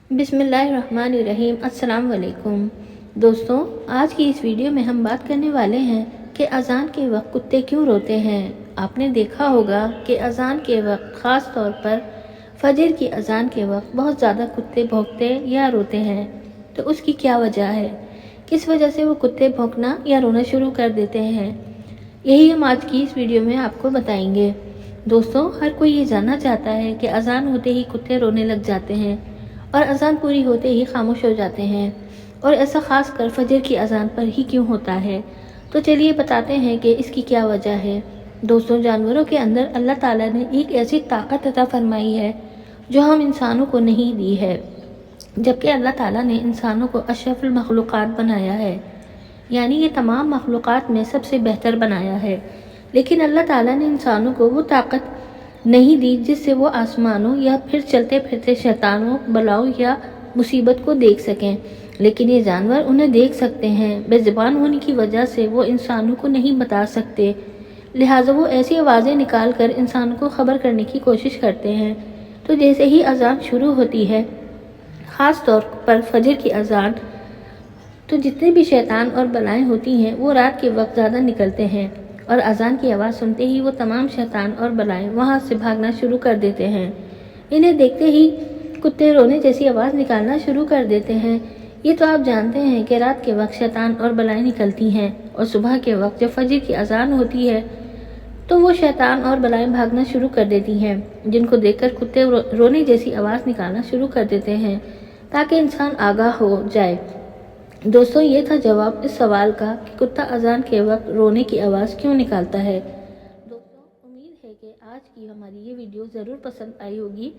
बिस्मिल्लाहिर्रहमानिर्रहीम। अस्सलाम वालेकुम दोस्तों, आज की इस वीडियो में हम बात करने वाले हैं कि अज़ान के वक्त कुत्ते क्यों रोते हैं। आपने देखा होगा कि अज़ान के वक्त ख़ास तौर पर फजर की अज़ान के वक्त बहुत ज़्यादा कुत्ते भौंकते या रोते हैं। तो उसकी क्या वजह है, किस वजह से वो कुत्ते भौंकना या रोना शुरू कर देते हैं, यही हम आज की इस वीडियो में आपको बताएंगे। दोस्तों, हर कोई ये जानना चाहता है कि अज़ान होते ही कुत्ते रोने लग जाते हैं और अज़ान पूरी होते ही खामोश हो जाते हैं, और ऐसा ख़ास कर फजर की अज़ान पर ही क्यों होता है। तो चलिए बताते हैं कि इसकी क्या वजह है। दोस्तों, जानवरों के अंदर अल्लाह ताला ने एक ऐसी ताकत अता फरमाई है जो हम इंसानों को नहीं दी है, जबकि अल्लाह ताला ने इंसानों को अशरफुल मखलूक़ात बनाया है, यानी ये तमाम मखलूक़ात में सबसे बेहतर बनाया है। लेकिन अल्लाह ताला ने इंसानों को वो ताकत नहीं दी जिससे वो आसमानों या फिर चलते फिरते शैतानों, बलाओं या मुसीबत को देख सकें। लेकिन ये जानवर उन्हें देख सकते हैं। बेज़ुबान होने की वजह से वो इंसानों को नहीं बता सकते, लिहाजा वो ऐसी आवाज़ें निकाल कर इंसानों को खबर करने की कोशिश करते हैं। तो जैसे ही अज़ान शुरू होती है, ख़ास तौर पर फजर की अज़ान, तो जितने भी शैतान और बलाएं होती हैं वो रात के वक्त ज़्यादा निकलते हैं, और अज़ान की आवाज़ सुनते ही वो तमाम शैतान और बलाएं वहाँ से भागना शुरू कर देते हैं। इन्हें देखते ही कुत्ते रोने जैसी आवाज़ निकालना शुरू कर देते हैं। ये तो आप जानते हैं कि रात के वक्त शैतान और बलाएं निकलती हैं, और सुबह के वक्त जब फजर की अज़ान होती है तो वो शैतान और बलाएं भागना शुरू कर देती हैं, जिनको देखकर कुत्ते रोने जैसी आवाज़ निकालना शुरू कर देते हैं ताकि इंसान आगाह हो जाए। दोस्तों, ये था जवाब इस सवाल का कि कुत्ता अज़ान के वक्त रोने की आवाज़ क्यों निकालता है। दोस्तों, उम्मीद है कि आज की हमारी ये वीडियो ज़रूर पसंद आई होगी।